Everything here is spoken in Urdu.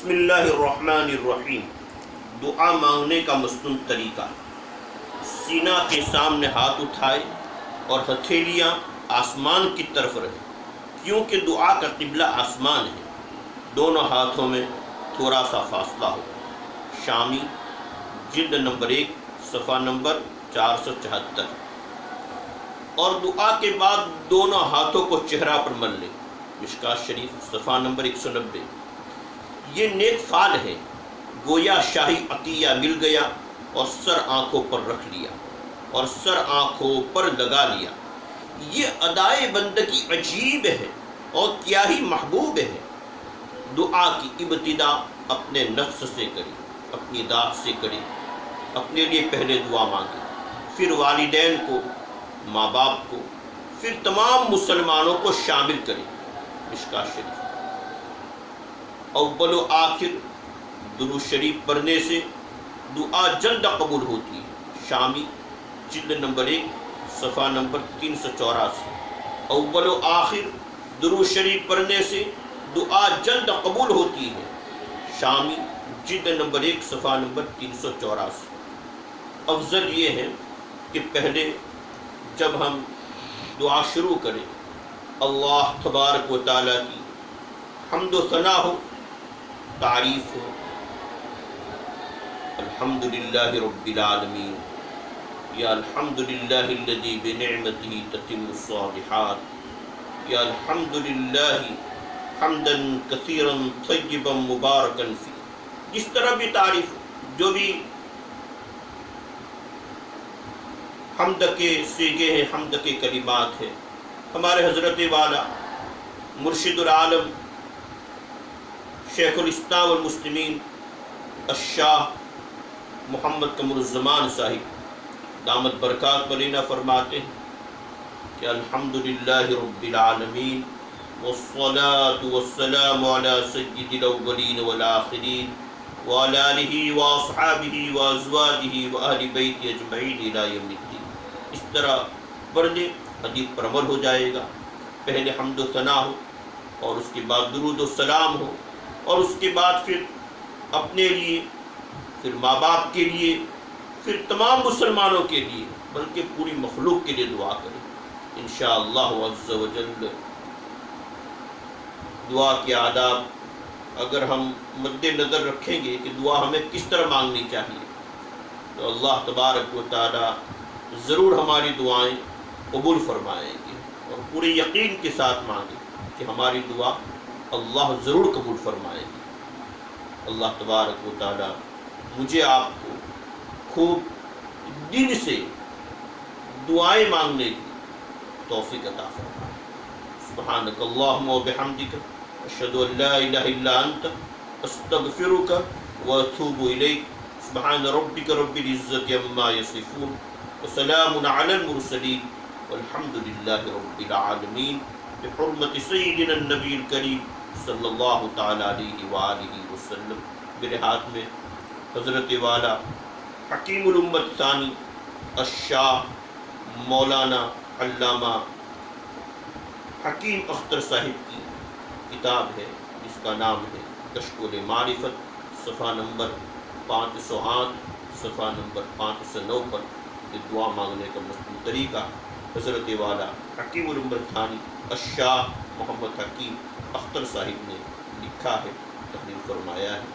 بسم اللہ الرحمن الرحیم۔ دعا مانگنے کا مستن طریقہ: سینہ کے سامنے ہاتھ اٹھائے اور ہتھیلیاں آسمان کی طرف رہیں، کیونکہ دعا کا قبلہ آسمان ہے۔ دونوں ہاتھوں میں تھوڑا سا فاصلہ ہو۔ شامی، جلد نمبر 1، صفحہ نمبر 474۔ اور دعا کے بعد دونوں ہاتھوں کو چہرہ پر مل لیں۔ مشکوٰۃ شریف، صفحہ نمبر 190۔ یہ نیک فعل ہے، گویا شاہی عطیہ مل گیا اور سر آنکھوں پر رکھ لیا اور سر آنکھوں پر لگا لیا۔ یہ ادائے بندگی عجیب ہے اور کیا ہی محبوب ہے۔ دعا کی ابتدا اپنے نفس سے کریں، اپنی ذات سے کریں۔ اپنے لیے پہلے دعا مانگیں، پھر والدین کو، ماں باپ کو، پھر تمام مسلمانوں کو شامل کریں۔ مشکوٰۃ شریف۔ اول و آخر درود شریف پڑھنے سے دعا جلد قبول ہوتی ہے۔ شامی، جلد نمبر 1، صفحہ نمبر 384۔ اول و آخر درود شریف پڑھنے سے دعا جلد قبول ہوتی ہے۔ شامی، جلد نمبر 1، صفحہ نمبر 384۔ افضل یہ ہے کہ پہلے جب ہم دعا شروع کریں، اللہ تبارک و تعالیٰ کی حمد و ثنا ہو، تعریف ہو۔ الحمدللہ رب العالمین، یا الحمدللہ الذی بنعمتہ تتم الصالحات، یا الحمدللہ حمدا کثیرا طیبا مبارکا فی۔ جس طرح بھی تعریف، جو بھی حمد کے صیغے ہیں، حمد کے کلمات ہیں، ہمارے حضرت والا مرشد العالم شیخ الاسلام والمسلمین الشاہ محمد قمر الزمان صاحب دامت برکات ملینا فرماتے ہیں کہ الحمدللہ رب العالمین والصلاة والسلام علی سید الاولین والآخرین وعلی آلہ واصحابہ وازواجہ واہل بیت اجمعین الی یوم الدین۔ اس طرح پڑھ لیں، حدیث پر عمل ہو جائے گا۔ پہلے حمد و ثنا ہو اور اس کے بعد درود و سلام ہو، اور اس کے بعد پھر اپنے لیے، پھر ماں باپ کے لیے، پھر تمام مسلمانوں کے لیے، بلکہ پوری مخلوق کے لیے دعا کریں انشاءاللہ عز و جل۔ دعا کے آداب اگر ہم مد نظر رکھیں گے کہ دعا ہمیں کس طرح مانگنی چاہیے، تو اللہ تبارک و تعالی ضرور ہماری دعائیں قبول فرمائیں گے، اور پورے یقین کے ساتھ مانگیں کہ ہماری دعا اللہ ضرور قبول فرمائے گی۔ اللہ تبارک و تعالی مجھے آپ کو خوب دل سے دعائیں مانگنے کی توفیق عطا فرمائے۔ سبحانک اللہم و بحمدک، اشہد ان لا الہ الا انت، استغفرک و اتوب الیک۔ سبحان ربک رب العزت عما یصفون، وسلام علی المرسلین، والحمد للہ رب العالمین، بحرمت سیدنا النبی الکریم صلی اللہ تعالیٰ علیہ وآلہ وسلم۔ میرے ہاتھ میں حضرت والا حکیم الامت ثانی الشاہ مولانا علامہ حکیم اختر صاحب کی کتاب ہے، جس کا نام ہے کشف المعرفت، صفحہ نمبر 508، صفحہ نمبر 509 پر یہ دعا مانگنے کا مستقل طریقہ حضرت والا حکیم الامت ثانی الشاہ محمد حکیم اختر صاحب نے لکھا ہے، تحریر فرمایا ہے۔